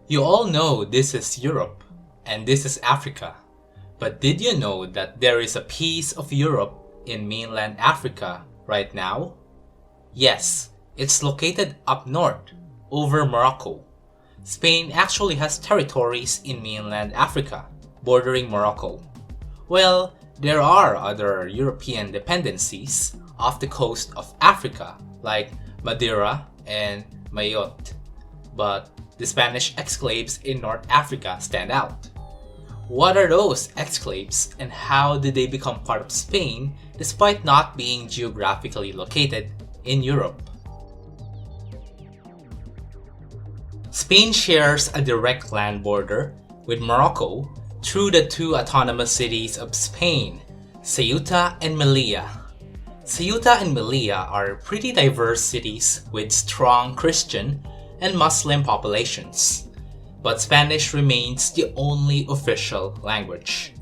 You all know this is Europe and this is Africa, but did you know that there is a piece of Europe in mainland Africa right now? Yes, it's located up north, over Morocco. Spain actually has territories in mainland Africa, bordering Morocco. Well, there are other European dependencies off the coast of Africa, like Madeira and Mayotte, but the Spanish exclaves in North Africa stand out. What are those exclaves and how did they become part of Spain despite not being geographically located in Europe? Spain shares a direct land border with Morocco through the two autonomous cities of Spain, Ceuta and Melilla. Ceuta and Melilla are pretty diverse cities with strong Christian and Muslim populations, but Spanish remains the only official language.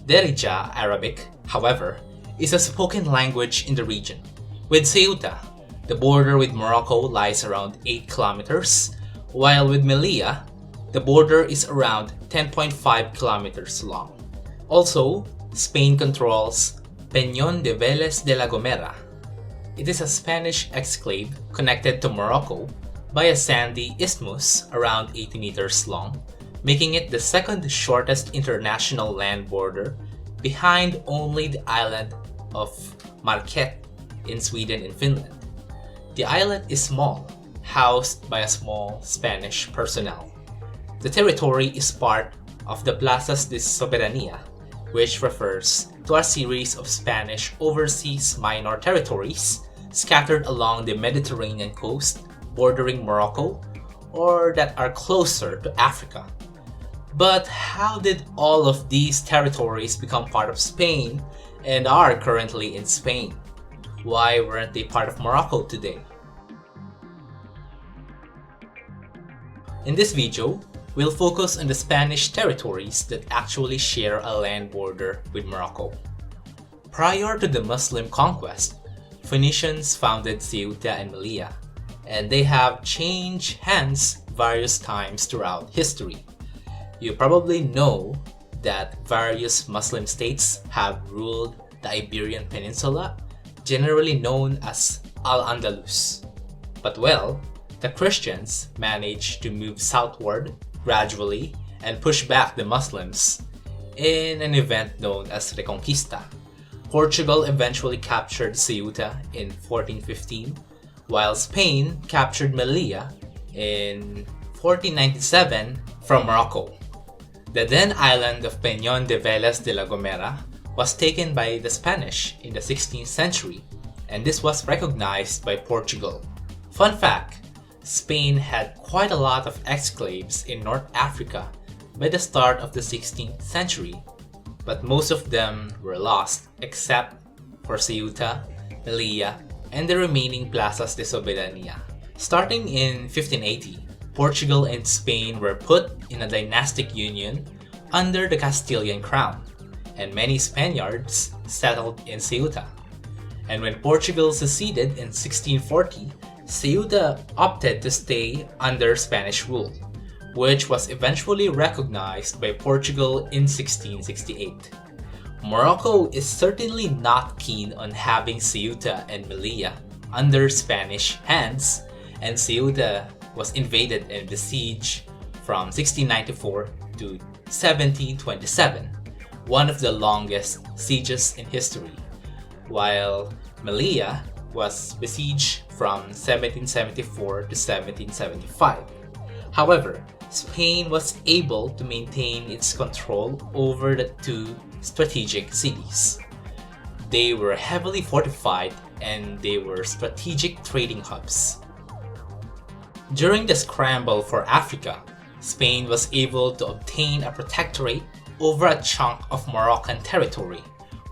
Darija Arabic, however, is a spoken language in the region. With Ceuta, the border with Morocco lies around 8 kilometers, while with Melilla, the border is around 10.5 kilometers long. Also, Spain controls Peñón de Vélez de la Gomera. It is a Spanish exclave connected to Morocco by a sandy isthmus around 80 meters long, making it the second shortest international land border behind only the island of Marquette in Sweden and Finland. The island is small, housed by a small Spanish personnel. The territory is part of the Plazas de Soberanía, which refers to a series of Spanish overseas minor territories scattered along the Mediterranean coast bordering Morocco or that are closer to Africa. But how did all of these territories become part of Spain and are currently in Spain? Why weren't they part of Morocco today? In this video, we'll focus on the Spanish territories that actually share a land border with Morocco. Prior to the Muslim conquest, Phoenicians founded Ceuta and Melilla, and they have changed hands various times throughout history. You probably know that various Muslim states have ruled the Iberian Peninsula, generally known as Al-Andalus. But well, the Christians managed to move southward gradually and push back the Muslims in an event known as Reconquista. Portugal eventually captured Ceuta in 1415, while Spain captured Melilla in 1497 from Morocco. The then island of Peñón de Vélez de la Gomera was taken by the Spanish in the 16th century, and this was recognized by Portugal. Fun fact, Spain had quite a lot of exclaves in North Africa by the start of the 16th century, but most of them were lost except for Ceuta, Melilla, and the remaining Plazas de Soberanía. Starting in 1580, Portugal and Spain were put in a dynastic union under the Castilian crown, and many Spaniards settled in Ceuta. And when Portugal seceded in 1640, Ceuta opted to stay under Spanish rule, which was eventually recognized by Portugal in 1668. Morocco is certainly not keen on having Ceuta and Melilla under Spanish hands, and Ceuta was invaded and besieged from 1694 to 1727, one of the longest sieges in history, while Melilla was besieged from 1774 to 1775. However, Spain was able to maintain its control over the two strategic cities. They were heavily fortified and they were strategic trading hubs. During the scramble for Africa, Spain was able to obtain a protectorate over a chunk of Moroccan territory,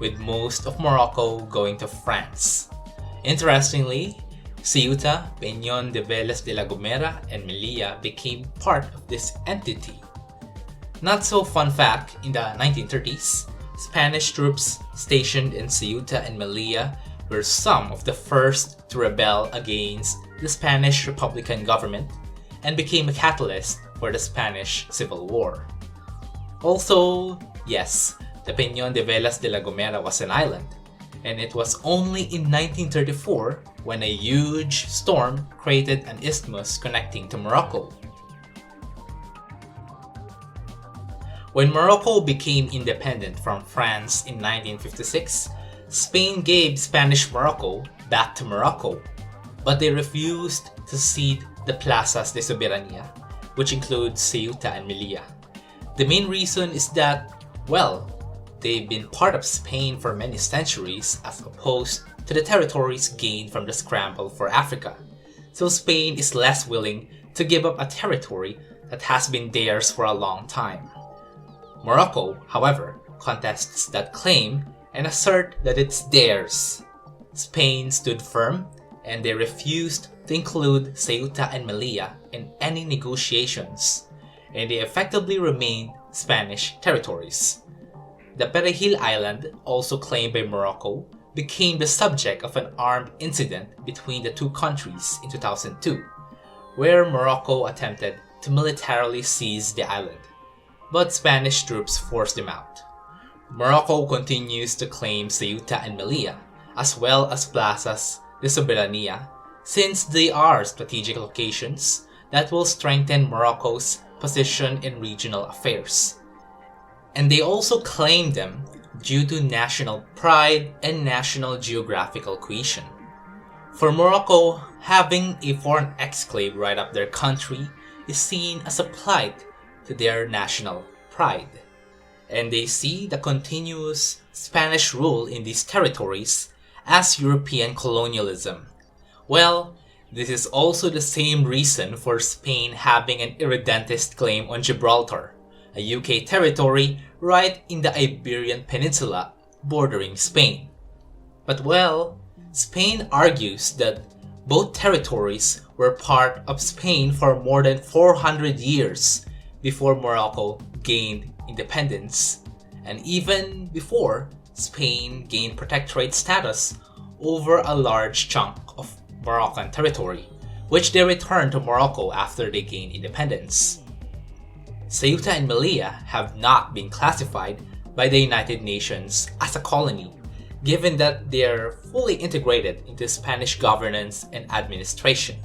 with most of Morocco going to France. Interestingly, Ceuta, Peñón de Vélez de la Gomera, and Melilla became part of this entity. Not so fun fact, in the 1930s, Spanish troops stationed in Ceuta and Melilla were some of the first to rebel against the Spanish Republican government and became a catalyst for the Spanish Civil War. Also, yes, the Peñón de Vélez de la Gomera was an island, and it was only in 1934 when a huge storm created an isthmus connecting to Morocco. When Morocco became independent from France in 1956, Spain gave Spanish Morocco back to Morocco, but they refused to cede the plazas de soberanía, which includes Ceuta and Melilla. The main reason is that, well, they've been part of Spain for many centuries as opposed to the territories gained from the scramble for Africa, so Spain is less willing to give up a territory that has been theirs for a long time. Morocco, however, contests that claim and assert that it's theirs. Spain stood firm, and they refused to include Ceuta and Melilla in any negotiations, and they effectively remained Spanish territories. The Perejil Island, also claimed by Morocco, became the subject of an armed incident between the two countries in 2002, where Morocco attempted to militarily seize the island, but Spanish troops forced them out. Morocco continues to claim Ceuta and Melilla, as well as plazas de soberanía, since they are strategic locations that will strengthen Morocco's position in regional affairs. And they also claim them due to national pride and national geographical cohesion. For Morocco, having a foreign exclave right up their country is seen as a plight to their national pride, and they see the continuous Spanish rule in these territories as European colonialism. Well, this is also the same reason for Spain having an irredentist claim on Gibraltar, a UK territory right in the Iberian Peninsula bordering Spain. But well, Spain argues that both territories were part of Spain for more than 400 years before Morocco gained independence, and even before Spain gained protectorate status over a large chunk of Moroccan territory, which they returned to Morocco after they gained independence. Ceuta and Melilla have not been classified by the United Nations as a colony, given that they are fully integrated into Spanish governance and administration.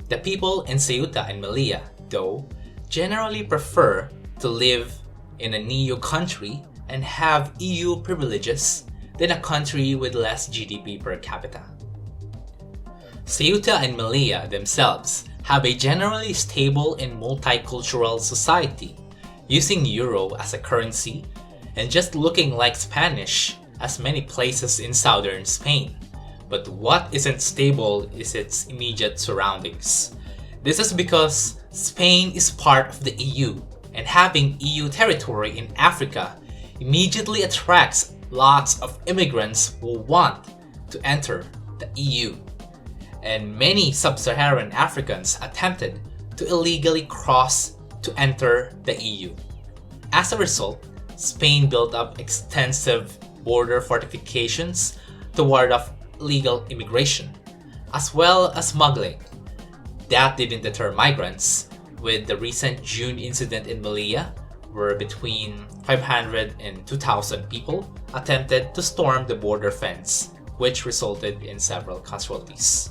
The people in Ceuta and Melilla, though, generally prefer to live in a neo country and have EU privileges than a country with less GDP per capita. Ceuta and Melilla themselves have a generally stable and multicultural society, using euro as a currency and just looking like Spanish as many places in southern Spain. But what isn't stable is its immediate surroundings. This is because Spain is part of the EU, and having EU territory in Africa immediately attracts lots of immigrants who want to enter the EU. And many sub-Saharan Africans attempted to illegally cross to enter the EU. As a result, Spain built up extensive border fortifications to ward off illegal immigration, as well as smuggling. That didn't deter migrants, with the recent June incident in Melilla, where between 500 and 2,000 people attempted to storm the border fence, which resulted in several casualties.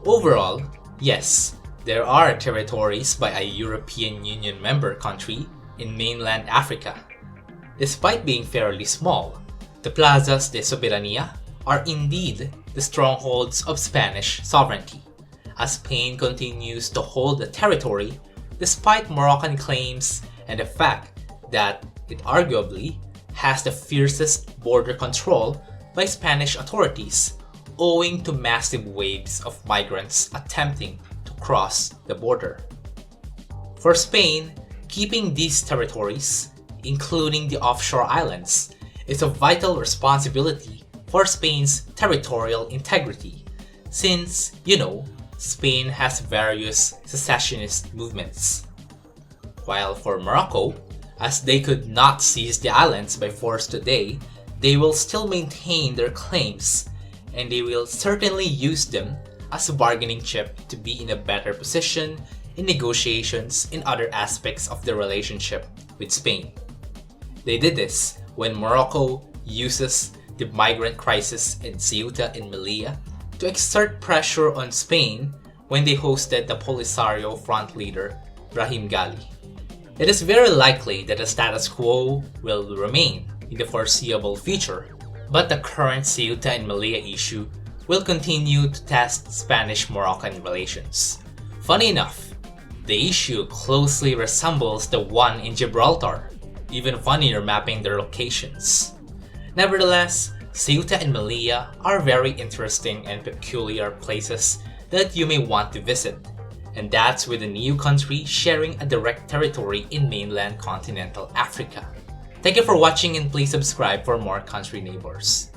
Overall, yes, there are territories by a European Union member country in mainland Africa. Despite being fairly small, the plazas de soberanía are indeed the strongholds of Spanish sovereignty, as Spain continues to hold the territory despite Moroccan claims and the fact that it arguably has the fiercest border control by Spanish authorities, owing to massive waves of migrants attempting to cross the border. For Spain, keeping these territories, including the offshore islands, is a vital responsibility for Spain's territorial integrity, since, Spain has various secessionist movements. While for Morocco, as they could not seize the islands by force today, they will still maintain their claims, and they will certainly use them as a bargaining chip to be in a better position in negotiations in other aspects of the relationship with Spain. They did this when Morocco uses the migrant crisis in Ceuta and Melilla to exert pressure on Spain when they hosted the Polisario front leader Brahim Gali. It is very likely that the status quo will remain in the foreseeable future, but the current Ceuta and Melilla issue will continue to test Spanish-Moroccan relations. Funny enough, the issue closely resembles the one in Gibraltar, even funnier mapping their locations. Nevertheless, Ceuta and Melilla are very interesting and peculiar places that you may want to visit, and that's with a new country sharing a direct territory in mainland continental Africa. Thank you for watching, and please subscribe for more country neighbors.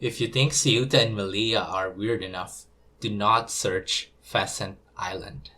If you think Ceuta and Melilla are weird enough, do not search Pheasant Island.